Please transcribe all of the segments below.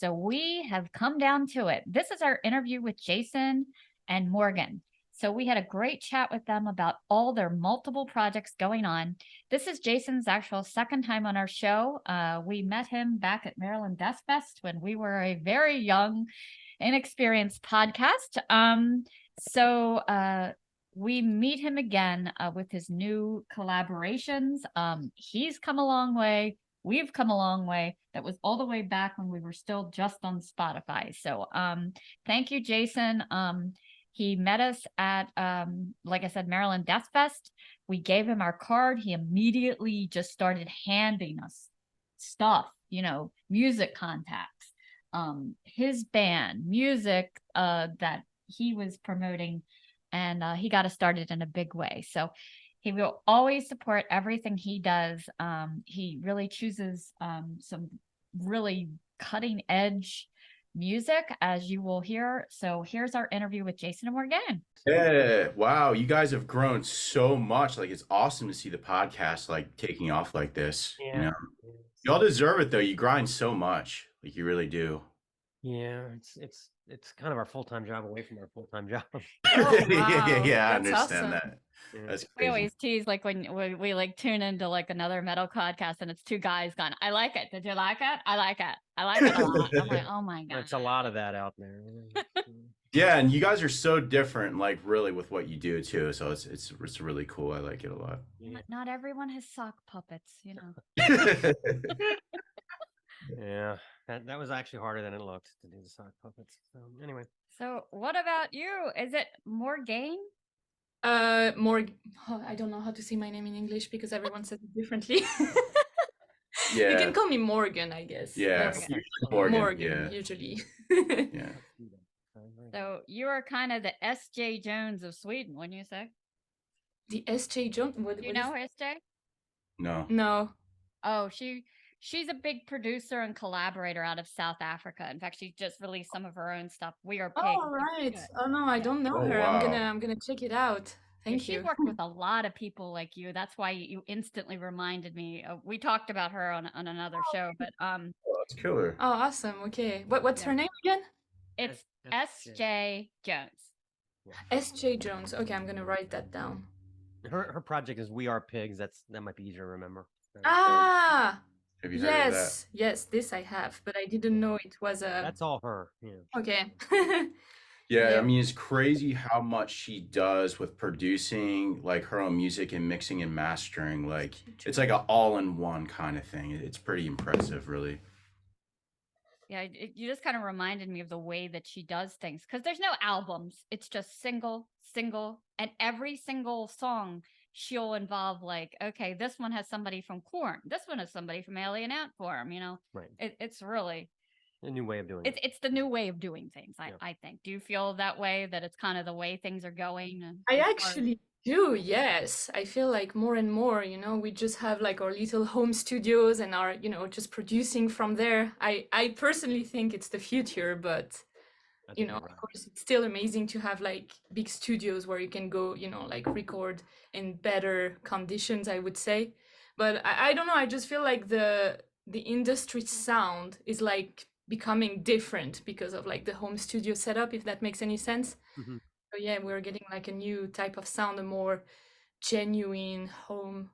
So we have come down to it. This is our interview with Jason and Morgane. So we had a great chat with them about all their multiple projects going on. This is Jason's actual second time on our show. We met him back at Maryland Death Fest when we were a very young, inexperienced podcast. We meet him again with his new collaborations. He's come a long way. We've come a long way. That was all the way back when we were still just on Spotify. So thank you, Jason. He met us at, like I said, Maryland Death Fest. We gave him our card. He immediately just started handing us stuff, music contacts, his band, music that he was promoting, and he got us started in a big way. So he will always support everything he does. He really chooses some really cutting edge music, as you will hear. So here's our interview with Jason and Morgane. Yeah, wow, you guys have grown so much. Like, it's awesome to see the podcast like taking off like this. Yeah. Y'all deserve it though. You grind so much, like you really do. Yeah, it's kind of our full-time job away from our full-time job. Oh, wow. Yeah, I That's understand awesome. that. Yeah. That's We crazy. always tease like when we like tune into like another metal podcast and it's two guys going, I like it. Did you like it? I like it. I like it a lot. I'm like, oh my God. There's a lot of that out there. Yeah, and you guys are so different, like really with what you do too. So it's really cool. I like it a lot. Not everyone has sock puppets, Yeah, that was actually harder than it looked to do the sock puppets. So anyway. So what about you? Is it Morgane? I don't know how to say my name in English because everyone says it differently. Yeah. You can call me Morgane, I guess. Yeah, That's Morgane, Morgane, yeah. usually. Yeah. So you are kind of the S.J. Jones of Sweden, wouldn't you say? The S.J. Jones? Do you know S.J.? No. No. Oh, she's a big producer and collaborator out of South Africa. In fact, she just released some of her own stuff. We Are Pigs. Oh, right. Oh, no, I don't know her. Wow. I'm gonna check it out. Thank you. She worked with a lot of people like you. That's why you instantly reminded me. We talked about her on another show, but Oh, that's killer. Oh, awesome. Okay. What's her name again? It's S.J. Jones. S.J. Jones. Okay, I'm gonna write that down. Her project is We Are Pigs. That might be easier to remember. Ah, Have you heard of that? yes, this I have, but I didn't know it was a. That's all her. Yeah. Okay. Yeah, I mean, it's crazy how much she does with producing like her own music and mixing and mastering. Like, it's like an all-in-one kind of thing. It's pretty impressive, really. Yeah, you just kind of reminded me of the way that she does things, because there's no albums. It's just single, and every single song she'll involve like, okay, this one has somebody from Korn, this one has somebody from Alien Ant Farm. Right. It's really a new way of doing it. It's the new way of doing things. I think. Do you feel that way, that it's kind of the way things are going? I actually do, yes. I feel like more and more, we just have like our little home studios and are, just producing from there. I personally think it's the future, but of course it's still amazing to have like big studios where you can go, like record in better conditions, I would say. But I don't know, I just feel like the industry sound is like becoming different because of like the home studio setup, if that makes any sense. Mm-hmm. So yeah, we're getting like a new type of sound, a more genuine home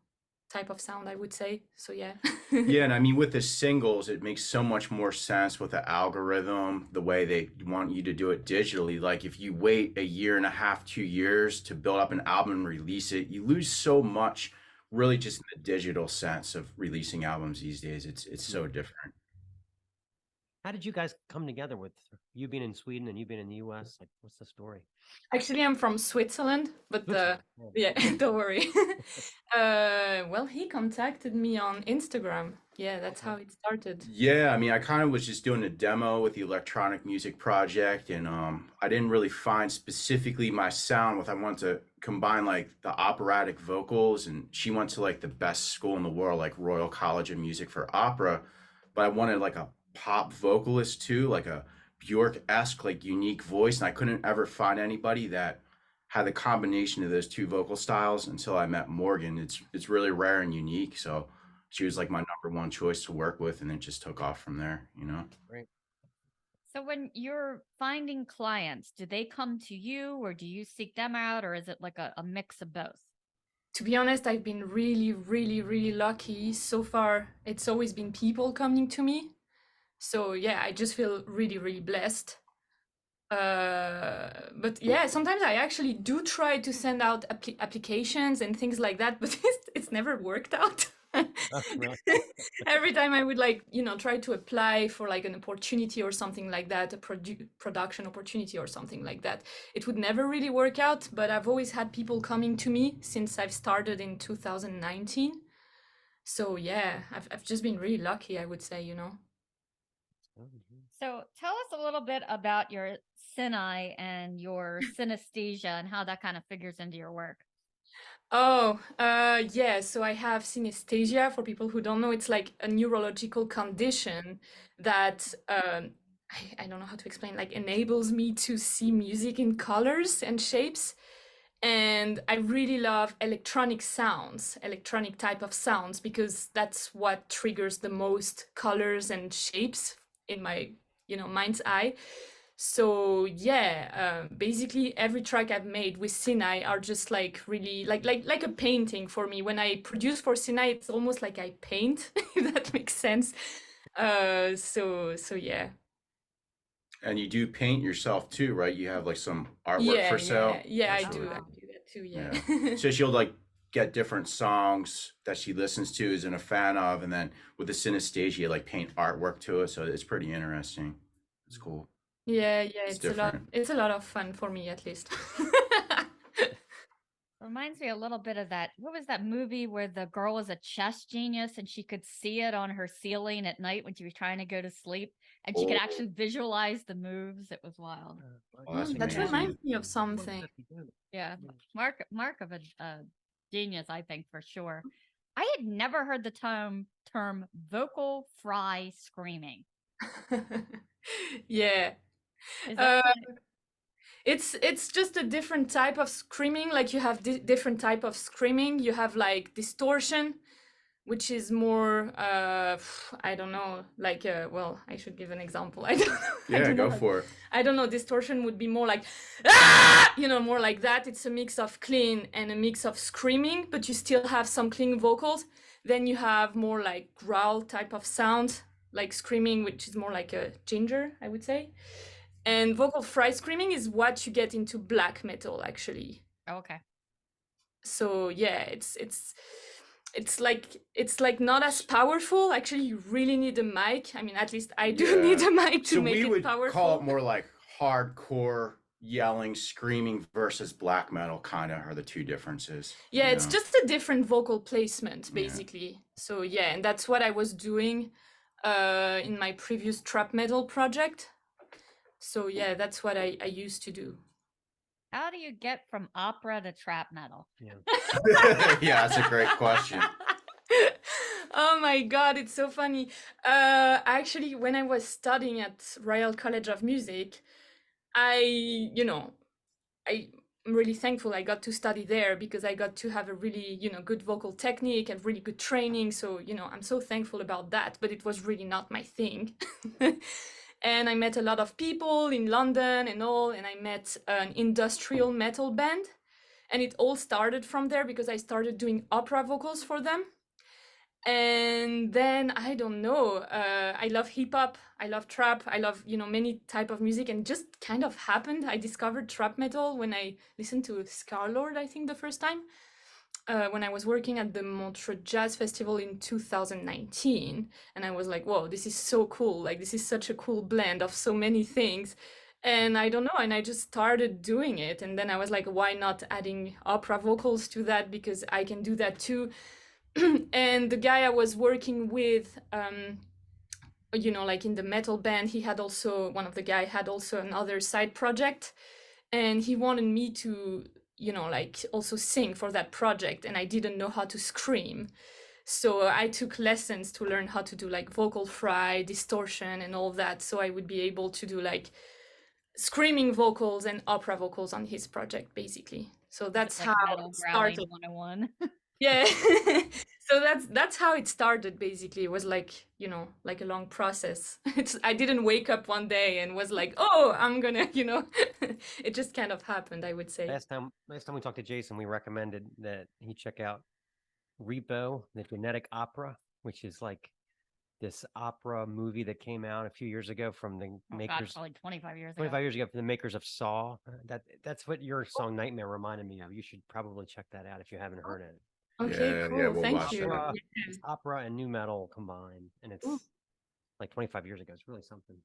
type of sound, I would say. So yeah. Yeah, and I mean with the singles, it makes so much more sense with the algorithm, the way they want you to do it digitally. Like if you wait a year and a half, 2 years to build up an album and release it, you lose so much really just in the digital sense of releasing albums these days. It's so different. How did you guys come together, with you being in Sweden and you being in the US? Like, what's the story? Actually, I'm from Switzerland, but yeah, don't worry. Well, he contacted me on Instagram. Yeah, that's how it started. Yeah, I mean, I kind of was just doing a demo with the electronic music project, and I didn't really find specifically my sound with. I wanted to combine like the operatic vocals, and she went to like the best school in the world, like Royal College of Music for Opera, but I wanted like a pop vocalist too, like a Bjork-esque like unique voice, and I couldn't ever find anybody that had the combination of those two vocal styles until I met Morgane. It's really rare and unique, so she was like my number one choice to work with, and it just took off from there. Great. So when you're finding clients, do they come to you or do you seek them out, or is it like a mix of both? To be honest, I've been really, really, really lucky. So far, it's always been people coming to me. So yeah, I just feel really, really blessed. But yeah, sometimes I actually do try to send out applications and things like that, but it's never worked out. Oh, really? Every time I would like, try to apply for like an opportunity or something like that, a production opportunity or something like that, it would never really work out. But I've always had people coming to me since I've started in 2019. So yeah, I've just been really lucky, I would say, Oh, mhm. So tell us a little bit about your Syneye and your synesthesia and how that kind of figures into your work. Oh, yeah. So I have synesthesia. For people who don't know, it's like a neurological condition that I don't know how to explain. Like enables me to see music in colors and shapes, and I really love electronic sounds, electronic type of sounds, because that's what triggers the most colors and shapes in my mind's eye. So yeah, basically every track I've made with Syneye are just like really like a painting for me. When I produce for Syneye, it's almost like I paint, if that makes sense. So yeah. And you do paint yourself too, right? You have like some artwork Yeah, for sale. yeah, I That's do. really I cool. do that too, Yeah. yeah. So she'll like get different songs that she listens to, is in a fan of, and then with the synesthesia, like paint artwork to it. So it's pretty interesting. It's cool. Yeah, It's it's a lot. different. It's a lot of fun for me, at least. Reminds me a little bit of that. What was that movie where the girl was a chess genius and she could see it on her ceiling at night when she was trying to go to sleep and she could Oh, actually visualize the moves? It was wild. oh, that's That amazing. reminds me of What something. have you done? Yeah, Yeah. mark of a genius, I think for sure. I had never heard the term vocal fry screaming. Yeah. Is that Uh, something? it's just a different type of screaming. Like you have different type of screaming. You have like distortion, which is more I don't know, like well, I should give an example. I don't know. I Yeah, don't know go for it. I don't know. Distortion would be more like ah! More like that. It's a mix of clean and a mix of screaming, but you still have some clean vocals. Then you have more like growl type of sound, like screaming, which is more like a ginger, I would say. And vocal fry screaming is what you get into black metal, actually. Oh, okay. So yeah, it's like not as powerful. Actually, you really need a mic. I mean, at least I do Yeah. need a mic to So make we it would powerful. call it more like hardcore yelling, screaming versus black metal, kind of are the two differences. Yeah, you it's know? just a different vocal placement, Yeah. basically. So yeah, and that's what I was doing in my previous trap metal project. So yeah, that's what I used to do. How do you get from opera to trap metal? Yeah. Yeah, that's a great question. Oh my god, it's so funny. Actually, when I was studying at Royal College of Music, I'm really thankful I got to study there because I got to have a really, good vocal technique and really good training. So, I'm so thankful about that, but it was really not my thing. And I met a lot of people in London and all, and I met an industrial metal band. And it all started from there because I started doing opera vocals for them. And then I don't know, I love hip hop, I love trap, I love many type of music, and just kind of happened I discovered trap metal when I listened to Scarlord, I think the first time, when I was working at the Montreux Jazz Festival in 2019, and I was like, whoa, this is so cool, like this is such a cool blend of so many things. And I don't know, and I just started doing it, and then I was like, why not adding opera vocals to that, because I can do that too. And the guy I was working with, like in the metal band, one of the guy had also another side project, and he wanted me to, like also sing for that project, and I didn't know how to scream. So I took lessons to learn how to do like vocal fry, distortion, and all that, so I would be able to do like screaming vocals and opera vocals on his project, basically. So that's Like how metal it growling started. 101. Yeah. So that's how it started basically. It was like, like a long process. I didn't wake up one day and was like, "Oh, I'm gonna," It just kind of happened, I would say. Last time we talked to Jason, we recommended that he check out Repo, the Genetic Opera, which is like this opera movie that came out a few years ago from the Oh God, makers probably 25 years ago. 25 years ago from the makers of Saw. That's what your song Nightmare reminded me of. You should probably check that out if you haven't heard it. Okay, Yeah, cool. we'll Thank watch you. that. It's opera and new metal combined, and it's Ooh. like 25 years ago. It's really something.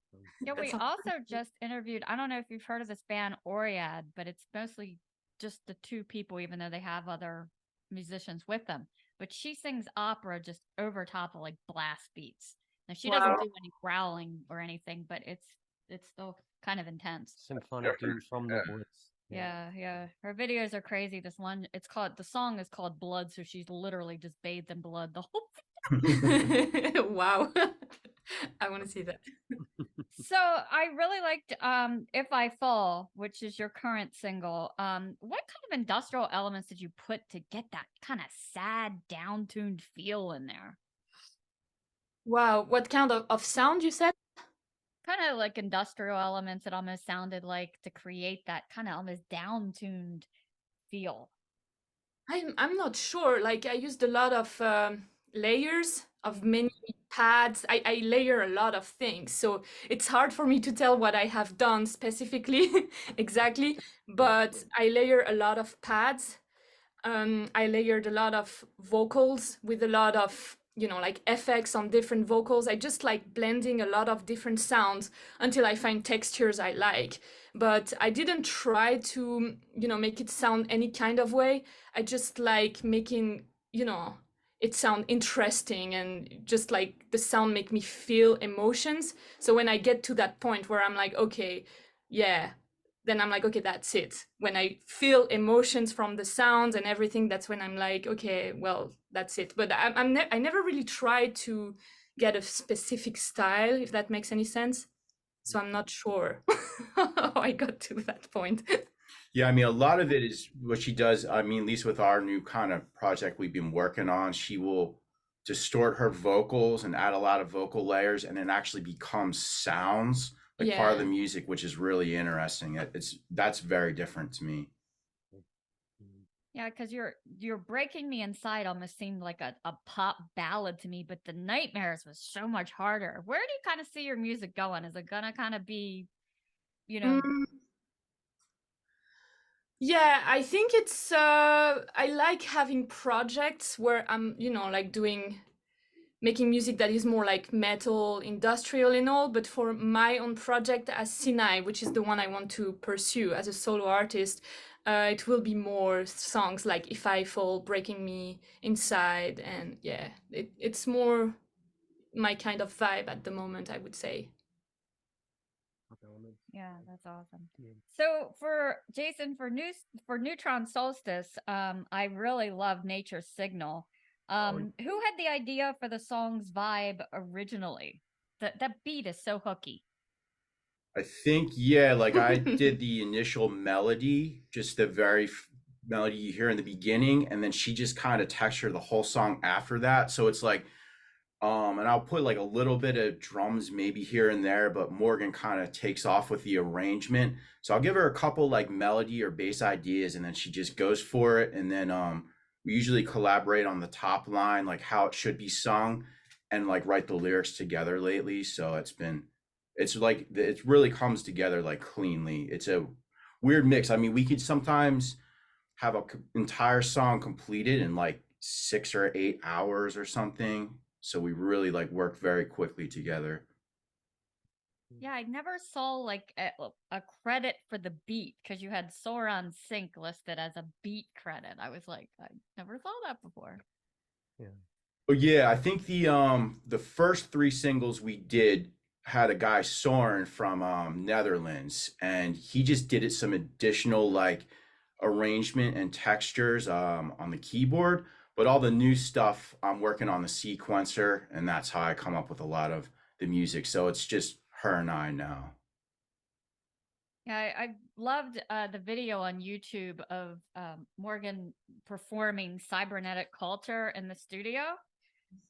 Yeah, That we sounds also pretty cool. just interviewed, I don't know if you've heard of this band Oriad, but it's mostly just the two people, even though they have other musicians with them. But she sings opera just over top of like blast beats. Now she doesn't Wow. do any growling or anything, but it's still kind of intense. Symphonic doom from the woods. Yeah. Her videos are crazy. This one, the song is called Blood, so she's literally just bathed in blood the whole. Wow. I want to see that. So I really liked If I Fall, which is your current single. What kind of industrial elements did you put to get that kind of sad, down-tuned feel in there? Wow. What kind of sound you said? Kind of like industrial elements, it almost sounded like, to create that kind of almost down-tuned feel. I'm not sure. Like I used a lot of layers of many pads. I layer a lot of things, so it's hard for me to tell what I have done specifically exactly. But I layer a lot of pads. I layered a lot of vocals with a lot of, like effects on different vocals. I just like blending a lot of different sounds until I find textures I like. But I didn't try to, make it sound any kind of way. I just like making, it sound interesting and just like the sound make me feel emotions. So when I get to that point where I'm like, okay, yeah, then I'm like, okay, that's it. When I feel emotions from the sounds and everything, that's when I'm like, okay, well, that's it. But I never really tried to get a specific style, if that makes any sense. So I'm not sure how I got to that point. Yeah, I mean, a lot of it is what she does. I mean, at least with our new kind of project we've been working on, she will distort her vocals and add a lot of vocal layers, and it actually becomes sounds like part of the Yeah. music, which is really interesting. That's very different to me. Yeah, because you're breaking me inside almost seemed like a pop ballad to me, but the Nightmares was so much harder. Where do you kind of see your music going? Is it gonna kind of be, you know, Mm, yeah, I think it's I like having projects where I'm, like making music that is more like metal, industrial and all, but for my own project as Syneye, which is the one I want to pursue as a solo artist, it will be more songs like If I Fall, Breaking Me Inside, and yeah, it's more my kind of vibe at the moment, I would say. yeah, that's awesome. Yeah. So for Jason, for Neutron Solstice, I really love Nature's Signal. Who had the idea for the song's vibe originally? That beat is so hooky. I think, yeah, like I did the initial melody, just the very melody you hear in the beginning, and then she just kind of textured the whole song after that. So it's like, and I'll put like a little bit of drums maybe here and there, but Morgane kind of takes off with the arrangement. So I'll give her a couple like melody or bass ideas, and then she just goes for it. And then we usually collaborate on the top line, like how it should be sung, and like write the lyrics together lately. So it's like it really comes together like cleanly. It's a weird mix. I mean, we could sometimes have a entire song completed in like 6 or 8 hours or something. So we really like work very quickly together. Yeah, I never saw like a credit for the beat because you had Soar on Sync listed as a beat credit. I was like, I never saw that before. Yeah. Oh yeah, I think the first three singles we did had a guy Soren from Netherlands, and he just did it some additional like arrangement and textures on the keyboard. But all the new stuff I'm working on the sequencer, and that's how I come up with a lot of the music. So it's just her and I now. Yeah, I loved the video on YouTube of Morgane performing cybernetic culture in the studio.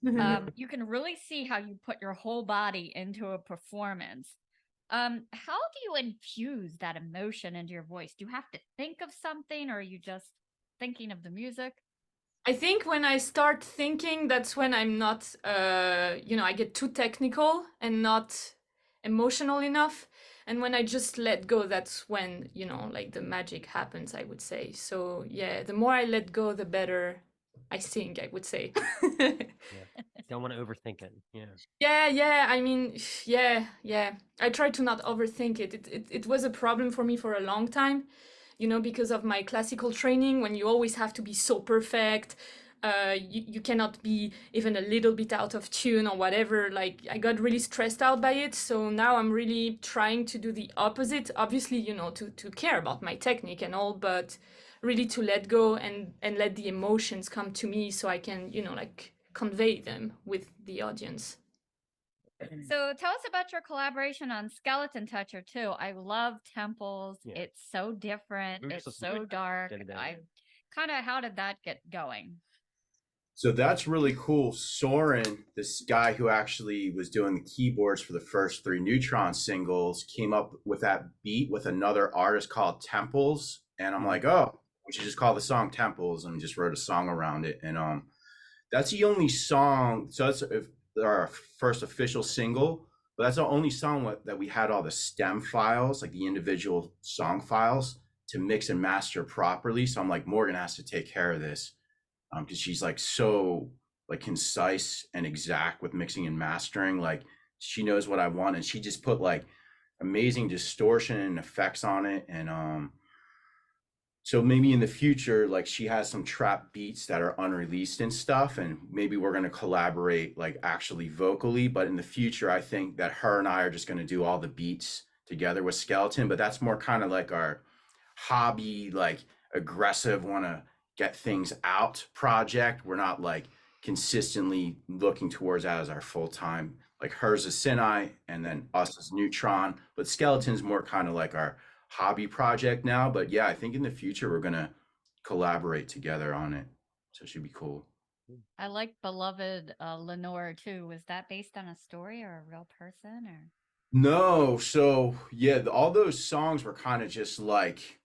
You can really see how you put your whole body into a performance. How do you infuse that emotion into your voice? Do you have to think of something, or are you just thinking of the music? I think when I start thinking, that's when I'm not, I get too technical and not emotional enough. And when I just let go, that's when, like the magic happens, I would say. So, yeah, the more I let go, the better I sing, I would say. Yeah. Don't want to overthink it. Yeah. Yeah. I mean, yeah. I try to not overthink it. It was a problem for me for a long time, because of my classical training, when you always have to be so perfect. You cannot be even a little bit out of tune or whatever. Like, I got really stressed out by it. So now I'm really trying to do the opposite. Obviously, to care about my technique and all, but really to let go and let the emotions come to me so I can, like convey them with the audience. So tell us about your collaboration on Skeleton Toucher too. I love temples. Yeah. It's so different. We were It's supposed to do so it dark. the other day. How did that get going? So that's really cool. Soren, this guy who actually was doing the keyboards for the first 3 Neutron singles, came up with that beat with another artist called Temples. And I'm like, oh, we should just call the song Temples, and just wrote a song around it. And that's the only song. So that's our first official single, but that's the only song that we had all the stem files, like the individual song files, to mix and master properly. So I'm like, Morgane has to take care of this, because she's like so like concise and exact with mixing and mastering. Like, she knows what I want, and she just put like amazing distortion and effects on it. And so maybe in the future, like, she has some trap beats that are unreleased and stuff, and maybe we're going to collaborate like actually vocally. But in the future, I think that her and I are just going to do all the beats together with Skeleton. But that's more kind of like our hobby, like aggressive, want to get things out project. We're not like consistently looking towards that as our full-time. Like, hers is Syneye, and then us is Neutron. But Skeleton's more kind of like our hobby project now. But yeah, I think in the future we're gonna collaborate together on it, so it should be cool. I like Beloved Lenore too. Was that based on a story or a real person, or? No, so yeah, all those songs were kind of just like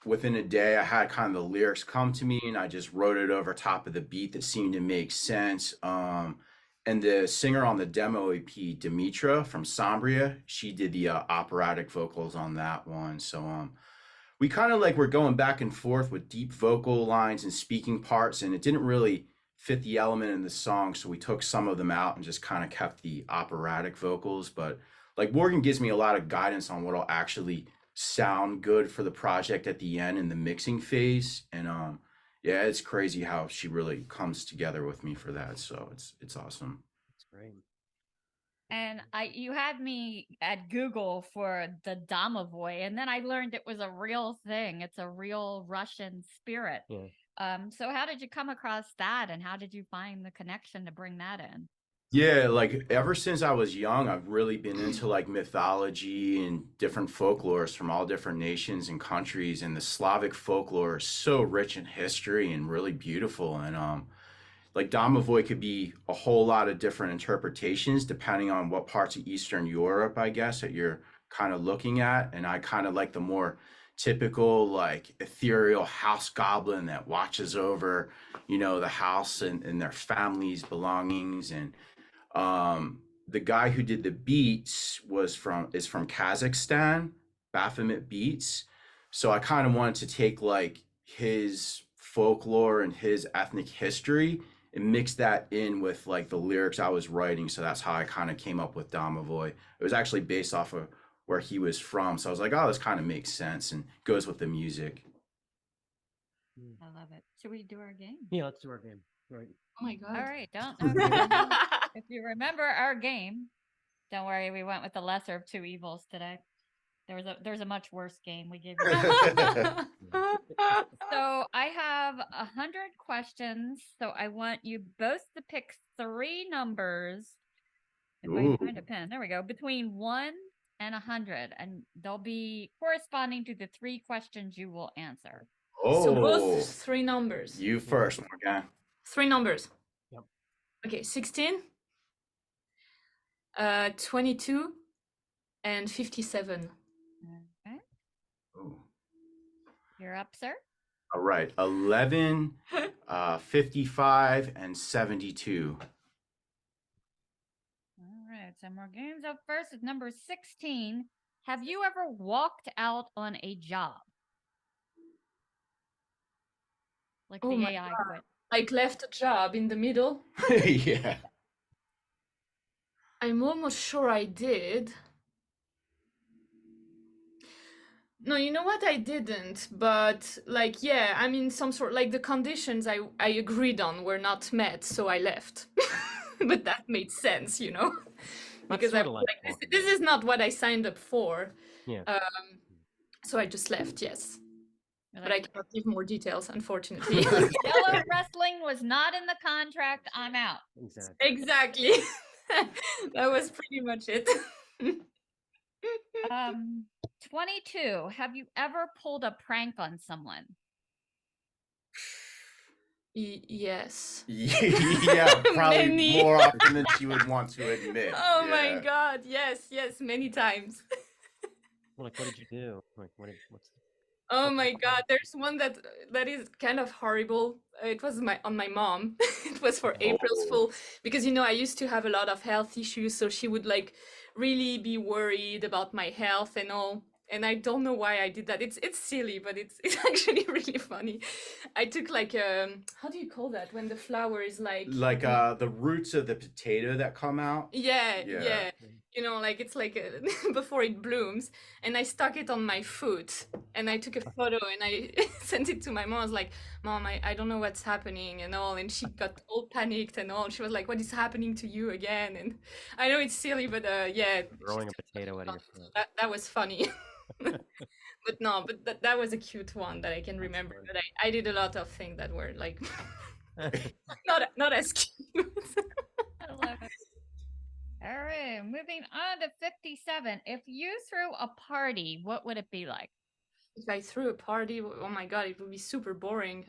within a day. I had kind of the lyrics come to me, and I just wrote it over top of the beat that seemed to make sense. And the singer on the demo EP, Dimitra from Sombria, she did the operatic vocals on that one. So we kind of like were going back and forth with deep vocal lines and speaking parts, and it didn't really fit the element in the song, so we took some of them out and just kind of kept the operatic vocals. But like, Morgane gives me a lot of guidance on what'll actually sound good for the project at the end in the mixing phase. And yeah, it's crazy how she really comes together with me for that. So it's awesome. That's great. And you had me at Google for the Domovoy, and then I learned it was a real thing. It's a real Russian spirit. Yeah. So how did you come across that, and how did you find the connection to bring that in? Yeah, like ever since I was young, I've really been into like mythology and different folklores from all different nations and countries. And the Slavic folklore is so rich in history and really beautiful. And like, Domovoy could be a whole lot of different interpretations depending on what parts of Eastern Europe, I guess, that you're kind of looking at. And I kind of like the more typical, like, ethereal house goblin that watches over, the house and their family's belongings. And the guy who did the beats is from Kazakhstan, Baphomet Beats. So I kind of wanted to take like his folklore and his ethnic history and mix that in with like the lyrics I was writing. So that's how I kind of came up with Domovoy. It was actually based off of where he was from. So I was like, oh, this kind of makes sense and goes with the music. I love it. Should we do our game? Yeah, let's do our game. Right. Oh my God. All right. Don't know if you remember our game. Don't worry, we went with the lesser of two evils today. There's a much worse game we gave you. So I have 100 questions. So I want you both to pick 3 numbers. If I Ooh. find a pen, there we go. Between 1 and 100, and they'll be corresponding to the 3 questions you will answer. So Oh, both 3 numbers. you first, Morgane. 3 numbers. Yep. Okay, 16, 22, and 57. Okay. Ooh. You're up, sir. All right, 11, 55, and 72. All right, so Morgane's up first with number 16. Have you ever walked out on a job? Like Oh the my AI quit. Like left a job in the middle. Yeah. I'm almost sure I did. No, you know what? I didn't, but like, yeah, I mean, some sort like the conditions I agreed on were not met, so I left. But that made sense, you know, because I sorta was like like, walking this is not what I signed up for. Yeah. So I just left, yes. You're But I like, cannot give more details, unfortunately. yellow wrestling was not in the contract. I'm out. Exactly. Exactly. That was pretty much it. 22. Have you ever pulled a prank on someone? Yes. Yeah, probably Many. more often than she would want to admit. Oh my Yeah. God. Yes, many times. Like, what did you do? Like, what's Oh my God, there's one that is kind of horrible. It was on my mom. It was for April's Oh. Fool because I used to have a lot of health issues, so she would like really be worried about my health and all. And I don't know why I did that. It's silly, but it's actually really funny. I took like how do you call that when the flower is like the roots of the potato that come out. yeah, Yeah. yeah. Like it's like before it blooms, and I stuck it on my foot, and I took a photo and I sent it to my mom. I was like, "Mom, I don't know what's happening and all," and she got all panicked and all. She was like, "What is happening to you again?" And I know it's silly, but yeah, growing a potato out of your foot? that was funny. But no, but that was a cute one that I can remember. funny. But I did a lot of things that were like not as cute. I love it. All right, moving on to 57. If you threw a party, what would it be like? If I threw a party, oh my God, it would be super boring.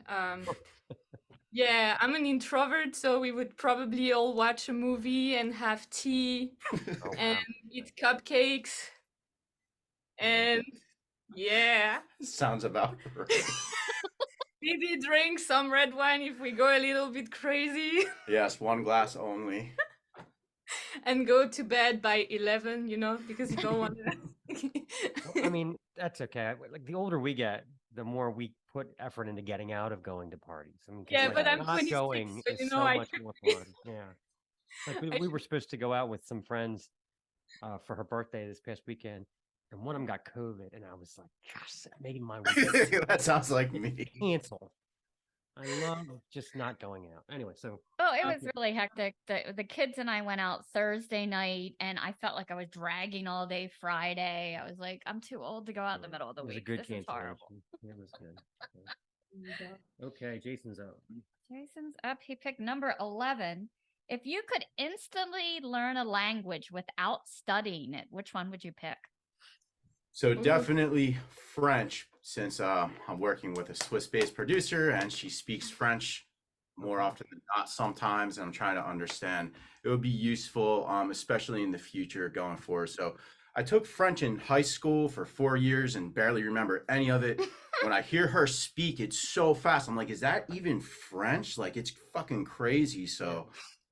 Yeah, I'm an introvert, so we would probably all watch a movie and have tea Oh, and wow. eat cupcakes. And yeah, Sounds about right. maybe drink some red wine if we go a little bit crazy. Yes, 1 glass only. And go to bed by 11, because you don't want to. Well, I mean, that's okay. Like, the older we get, the more we put effort into getting out of going to parties. I mean, 'cause, Yeah, like, but I'm not 26, going so, is so I much more fun. Yeah. Like, we were supposed to go out with some friends for her birthday this past weekend, and one of them got COVID, and I was like, gosh, that made my weekend That sounds like me. cancel. I love just not going out. Anyway, so Oh, it was really hectic. The kids and I went out Thursday night, and I felt like I was dragging all day Friday. I was like, I'm too old to go out in the middle of the it was a week. good This is horrible. cancellation. It was good. Okay, Jason's up. Jason's up. He picked number 11. If you could instantly learn a language without studying it, which one would you pick? So definitely French, since I'm working with a Swiss-based producer and she speaks French more often than not sometimes, and I'm trying to understand. It would be useful, especially in the future going forward. So I took French in high school for 4 years and barely remember any of it. When I hear her speak, it's so fast. I'm like, is that even French? Like, it's fucking crazy. So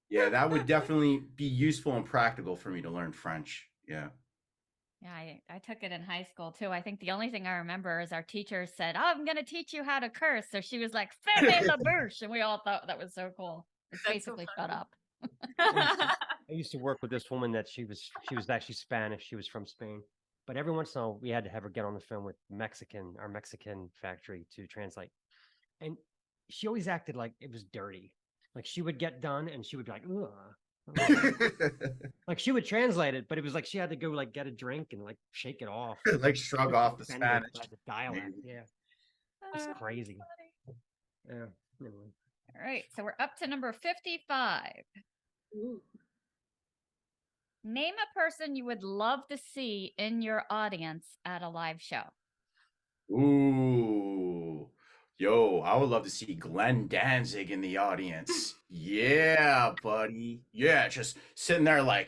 yeah, that would definitely be useful and practical for me to learn French. Yeah. Yeah, I took it in high school too. I think the only thing I remember is our teacher said, "Oh, I'm going to teach you how to curse." So she was like, "Fermez la bouche," and we all thought that was so cool. It's That's so basically shut up. I used to work with this woman that she was actually Spanish. She was from Spain. But every once in a while, we had to have her get on the phone with our Mexican factory to translate. And she always acted like it was dirty. Like, she would get done and she would be like, ugh. Like, she would translate it, but it was like she had to go like get a drink and like shake it off. Like shrug off the Offended Spanish. by the dialect. Yeah. It's crazy. Yeah. Anyway. All right, so we're up to number 55. Ooh. Name a person you would love to see in your audience at a live show. Ooh. Yo, I would love to see Glenn Danzig in the audience. Yeah, buddy. Yeah, just sitting there like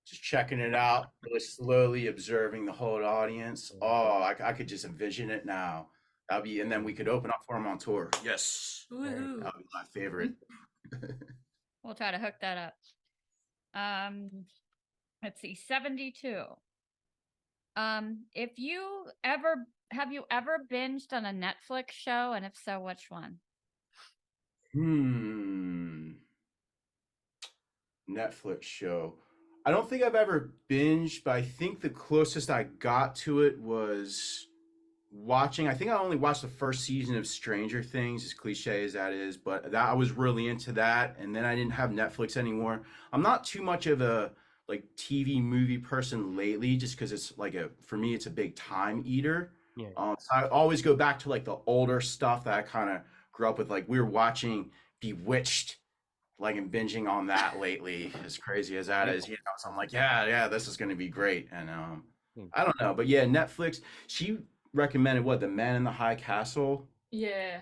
just checking it out, really slowly observing the whole audience. Oh, I could just envision it now. That'd be, and then we could open up for him on tour. Yes, Woohoo. that would be my favorite. We'll try to hook that up. Let's see, 72. If you ever have you ever binged on a Netflix show, and if so, which one? Netflix show. I don't think I've ever binged, but I think the closest I got to it was watching. I think I only watched the first season of Stranger Things, as cliche as that is, but that I was really into that. And then I didn't have Netflix anymore. I'm not too much of a like TV movie person lately, just because it's like for me, it's a big time eater. Yeah. So I always go back to like the older stuff that I kind of grew up with. Like we were watching Bewitched, like and binging on that lately, as crazy as that is, so I'm like, yeah, this is going to be great. And I don't know, but yeah, Netflix, she recommended what, The Man in the High Castle. Yeah.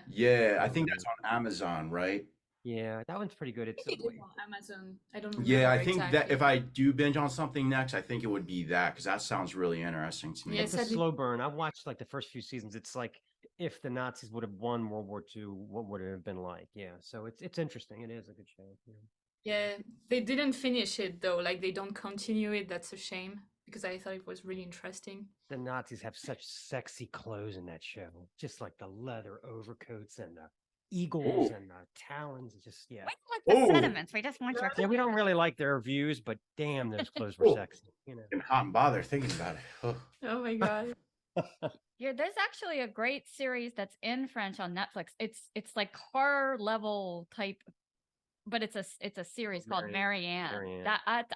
I think that's on Amazon, right? Yeah, that one's pretty good. It's I think it is on Amazon. I don't remember Yeah, I think exactly. that if I do binge on something next, I think it would be that, because that sounds really interesting to me. Yeah, it's a slow burn. I've watched like the first few seasons. It's like if the Nazis would have won World War II, what would it have been like? Yeah, so it's interesting. It is a good show. Yeah, they didn't finish it though. Like they don't continue it. That's a shame because I thought it was really interesting. The Nazis have such sexy clothes in that show, just like the leather overcoats and the eagles and the talons. It's just We don't like the sentiments. We just want your. Yeah, we don't really like their views, but damn, those clothes were sexy. You know, I'm hot and bothered thinking about it. Oh my god. Yeah, there's actually a great series that's in French on Netflix. It's like horror level type, but it's a series called Marianne. Marianne.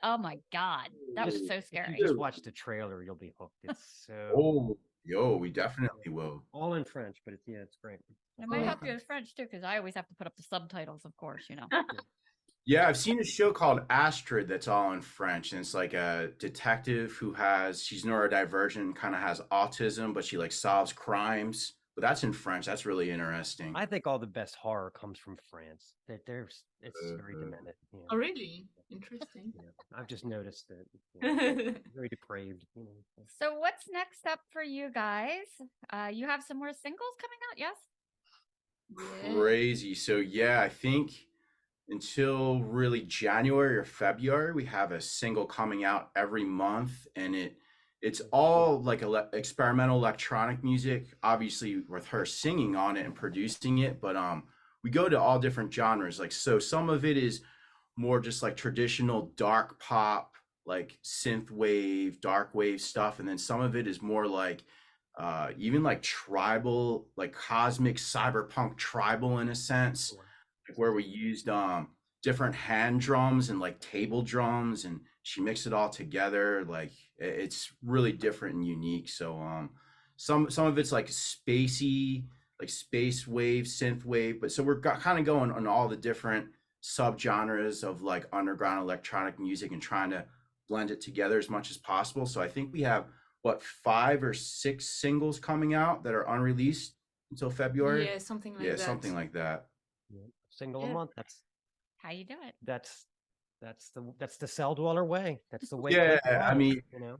Oh my god, that was so scary. If you just watch the trailer, you'll be hooked. It's so. Yo, we definitely will. All in French, but it's great. It might help you with French too, because I always have to put up the subtitles, of course, you know. Yeah, I've seen a show called Astrid that's all in French, and it's like a detective who she's neurodivergent, kind of has autism, but she like solves crimes. But that's in French. That's really interesting. I think all the best horror comes from France. It's very demented. Yeah. Oh really? Interesting. Yeah. I've just noticed that very depraved. You know. So what's next up for you guys? You have some more singles coming out, yes? Crazy. So yeah, I think until really January or February, we have a single coming out every month, and it's all like experimental electronic music, obviously with her singing on it and producing it, but we go to all different genres. Like, so some of it is more just like traditional dark pop, like synth wave, dark wave stuff, and then some of it is more like even like tribal, like cosmic cyberpunk tribal in a sense, where we used different hand drums and like table drums, and she mixed it all together. Like it's really different and unique. So some of it's like spacey, like space wave, synth wave, but so we're kind of going on all the different subgenres of like underground electronic music and trying to blend it together as much as possible. So I think we have 5 or 6 singles coming out that are unreleased until February. Yeah, something like that. Yeah, something like that. Yeah. Single a month. That's how you do it. That's the cell dweller way. That's the way. Yeah, I mean, you know,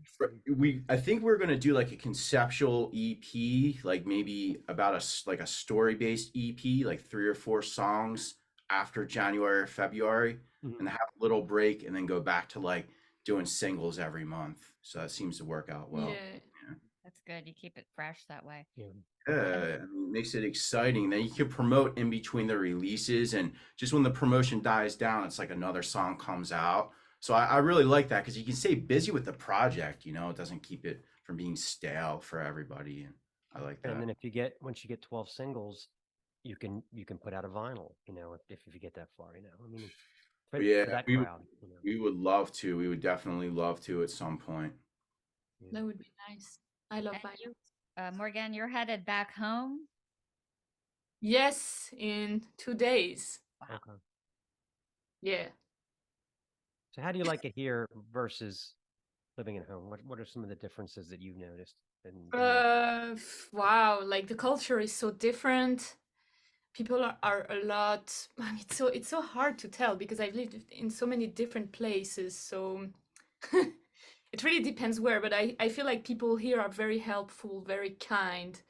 I think we're gonna do like a conceptual EP, like maybe about a story based EP, like 3 or 4 songs after January or February, and have a little break, and then go back to like doing singles every month. So that seems to work out well. Yeah. That's good. You keep it fresh that way. Yeah, I mean, it makes it exciting. Then you can promote in between the releases, and just when the promotion dies down, it's like another song comes out. So I really like that, because you can stay busy with the project. You know, it doesn't keep it from being stale for everybody, and I like that. And then once you get 12 singles, you can put out a vinyl. You know, if you get that far. You know, I mean. We would love to. We would definitely love to at some point. That would be nice. I love vinyl. Morgane, you're headed back home? Yes, in 2 days. Wow. Yeah. So how do you like it here versus living at home? What are some of the differences that you've noticed? Wow, like the culture is so different. People are a lot. I mean, it's so hard to tell because I've lived in so many different places. So it really depends where. But I feel like people here are very helpful, very kind,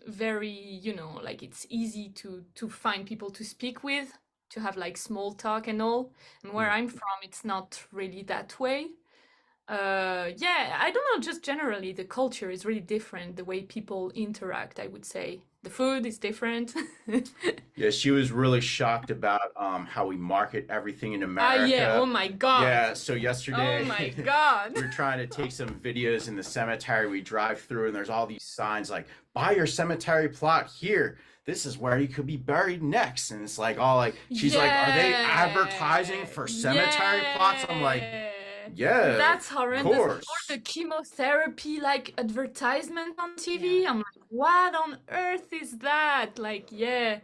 very, like it's easy to find people to speak with, to have like small talk and all. And where I'm from, it's not really that way. Yeah, I don't know, just generally the culture is really different, the way people interact, I would say. The food is different. Yeah, she was really shocked about how we market everything in Ah, yeah, oh America. my God. Yeah, so Oh yesterday my God. we were trying to take some videos in the cemetery. We drive through and there's all these signs like, buy your cemetery plot here. This is where you could be buried next. And it's like all like, she's like, are they advertising for cemetery plots? I'm like, yeah, That's of horrendous. Or course. the chemotherapy like advertisement on TV. I'm like, what on earth is that? Like, yeah.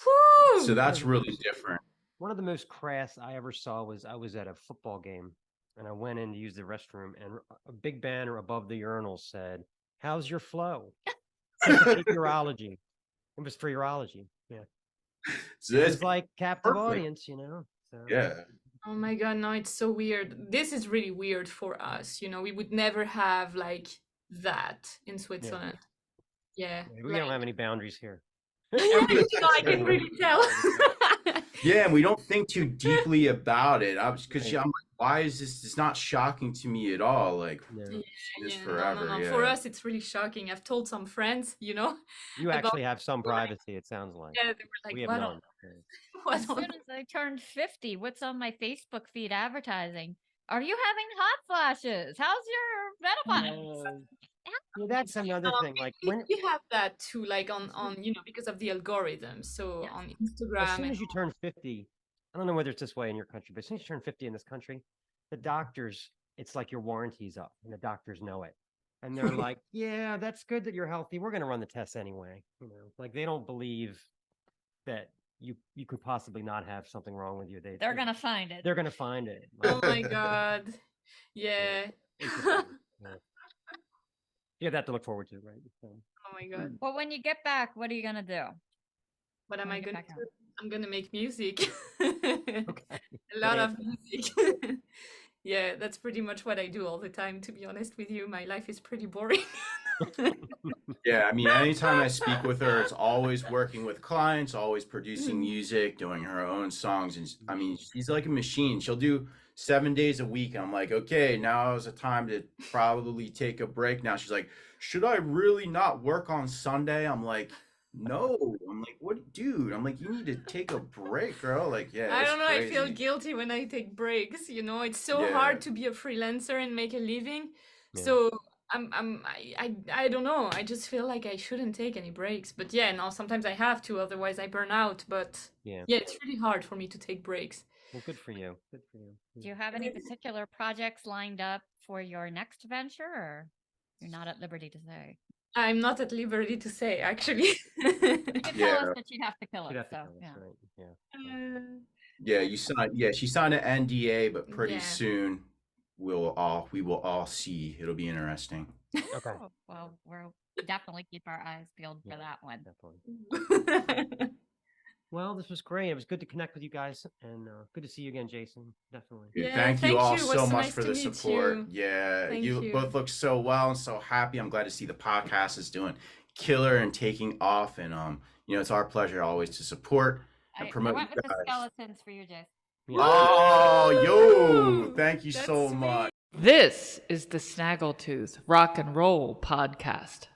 Whew. So that's really different. One of the most crass I ever saw was I was at a football game and I went in to use the restroom and a big banner above the urinal said, "How's your flow?" Take urology. It was for urology. Yeah. So It it's was like captive perfect. audience, So Yeah. Oh my God, no, it's so weird. This is really weird for us. We would never have like that in Switzerland. Yeah. we don't have any boundaries here. Yeah, I can really tell. Yeah, and we don't think too deeply about it. Because I'm like, why is this? It's not shocking to me at all. Like, No. we've seen this No, forever. no. Yeah. For us, it's really shocking. I've told some friends, You about actually have some privacy, it sounds like. yeah, they were like, We have what none. what As soon as I turned 50, what's on my Facebook feed advertising? Are you having hot flashes? How's your menopause? Yeah, that's another thing. Like we, when we have that too, like on because of the algorithms. So Yes. on as Instagram soon and as you turn 50, I don't know whether it's this way in your country, but as soon as you turn 50 in this country, the doctors, it's like your warranty's up and the doctors know it. And they're like, yeah, that's good that you're healthy. We're going to run the tests anyway. Like they don't believe that you could possibly not have something wrong with you. They're going to find it. They're going to find it. oh my God. Yeah. Interesting. Yeah. You have that to look forward to, right? So, Oh my God. Well, when you get back, what are you going to do? What am When I you get gonna back do? home. I'm gonna make music. okay. A lot of answer. music. Yeah, that's pretty much what I do all the time, to be honest with you. My life is pretty boring. Yeah, I mean, anytime I speak with her, it's always working with clients, always producing music, doing her own songs. And I mean, she's like a machine. She'll do 7 days a week. And I'm like, okay, now is the time to probably take a break. Now she's like, should I really not work on Sunday? I'm like, no. I'm like, what, dude? I'm like, you need to take a break, girl. Like, yeah, I it's don't know, I feel crazy. guilty when I take breaks, It's so Yeah. hard to be a freelancer and make a living. Yeah. So I don't know. I just feel like I shouldn't take any breaks. But yeah, no, sometimes I have to, otherwise I burn out. But Yeah. it's really hard for me to take breaks. Well, good for you. Good for you. Do you have any particular projects lined up for your next venture, or you're not at liberty to say? I'm not at liberty to say, actually. You could tell Yeah. us, but you'd have to kill You'd it. have to So, tell us, yeah. right? Yeah. Yeah, you signed. Yeah, she signed an NDA, but pretty Yeah. soon we will all see. It'll be interesting. Okay. Oh, well, we'll definitely keep our eyes peeled for that one. Definitely. Well, this was great. It was good to connect with you guys, and good to see you again, Jason. Definitely. Dude, Yeah, thank thank you all you. It was so so much nice for to the meet support. you. Yeah, Thank you you. both look so well and so happy. I'm glad to see the podcast is doing killer and taking off. And it's our pleasure always to support and I promote went you with the guys. skeletons for you, Jason. Yeah. Oh, yo! Woo! Thank you That's so sweet. much. This is the Snaggletooth Rock and Roll Podcast.